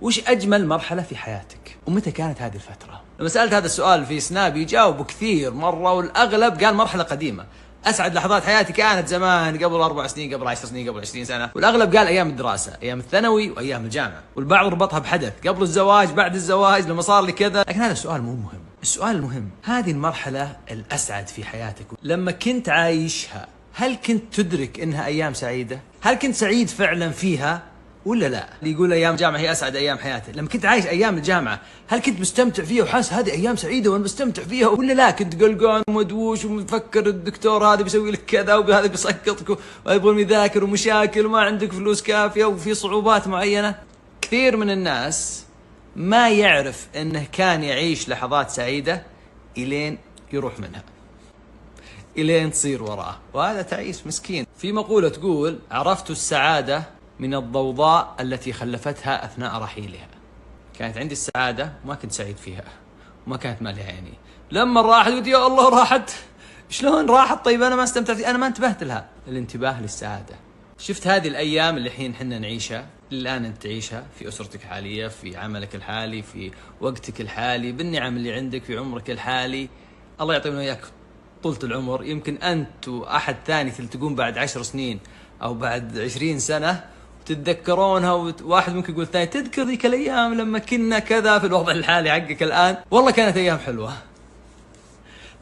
وش أجمل مرحلة في حياتك؟ ومتى كانت هذه الفترة؟ لما سألت هذا السؤال في سنابي جاوبوا كثير مرة، والأغلب قال مرحلة قديمة. أسعد لحظات حياتي كانت زمان، قبل 4 سنين، قبل 10 سنين، قبل 20 سنة. والأغلب قال أيام الدراسة، أيام الثانوي وأيام الجامعة. والبعض ربطها بحدث قبل الزواج، بعد الزواج، لما صار لي كذا. لكن هذا السؤال مو مهم. السؤال المهم، هذه المرحلة الأسعد في حياتك لما كنت عايشها، هل كنت تدرك إنها أيام سعيدة؟ هل كنت سعيد فعلا فيها ولا لا؟ اللي يقول أيام الجامعة هي أسعد أيام حياته، لما كنت عايش أيام الجامعة هل كنت مستمتع فيها وحاس هذه أيام سعيدة وأنا مستمتع فيها، ولا لا كنت قلقان ومدووش ومفكر الدكتور هذا بيسوي لك كذا وهذا بيسقطك ويبغى يذاكر ومشاكل وما عندك فلوس كافية وفي صعوبات معينة؟ كثير من الناس ما يعرف أنه كان يعيش لحظات سعيدة إلين يروح منها، إلين تصير وراه، وهذا تعيس مسكين. في مقولة تقول: عرفت السعادة من الضوضاء التي خلفتها أثناء رحيلها. كانت عندي السعادة وما كنت سعيد فيها وما كانت مالها عيني، لما راحت قلت يا الله راحت، شلون راحت؟ طيب أنا ما استمتعت، أنا ما انتبهت لها. الانتباه للسعادة. شفت هذه الأيام اللي الحين حنا نعيشها، الآن أنت تعيشها في أسرتك الحالية، في عملك الحالي، في وقتك الحالي، بالنعم اللي عندك في عمرك الحالي. الله يعطينا وياك طولة العمر. يمكن أنت وأحد ثاني تلتقون بعد 10 سنين أو بعد 20 سنة تتذكرونها، وواحد ممكن يقول ثاني تذكر ذيك الأيام لما كنا كذا في الوضع الحالي حقك الآن، والله كانت أيام حلوة.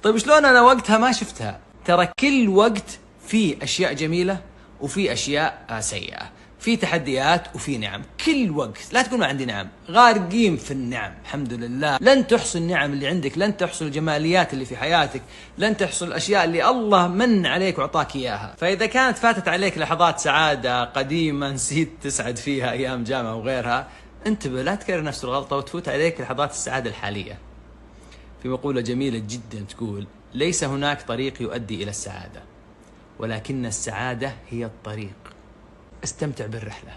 طيب شلون أنا وقتها ما شفتها؟ ترى كل وقت فيه أشياء جميلة وفي أشياء سيئة، في تحديات وفي نعم. كل وقت لا تقول ما عندي نعم، غارقين في النعم الحمد لله. لن تحصل النعم اللي عندك، لن تحصل الجماليات اللي في حياتك، لن تحصل الأشياء اللي الله من عليك وعطاك إياها. فإذا كانت فاتت عليك لحظات سعادة قديمة نسيت تسعد فيها أيام جامعة وغيرها، انتبه لا تكرر نفس الغلطة وتفوت عليك لحظات السعادة الحالية. في مقولة جميلة جدا تقول: ليس هناك طريق يؤدي إلى السعادة، ولكن السعادة هي الطريق. استمتع بالرحلة،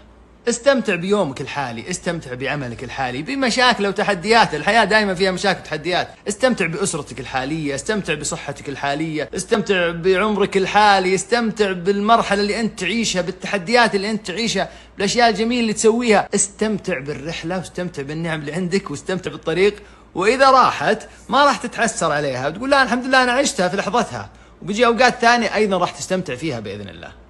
استمتع بيومك الحالي، استمتع بعملك الحالي، بمشاكل وتحديات. الحياة دائما فيها مشاكل وتحديات. استمتع بأسرتك الحالية، استمتع بصحتك الحالية، استمتع بعمرك الحالي، استمتع بالمرحلة اللي أنت تعيشها، بالتحديات اللي أنت تعيشها، بالأشياء الجميلة اللي تسويها. استمتع بالرحلة واستمتع بالنعم اللي عندك واستمتع بالطريق. وإذا راحت ما راح تتحسر عليها، بتقول لا الحمد لله أنا عشتها في لحظتها، وبيجي أوقات ثانية أيضا راح تستمتع فيها بإذن الله.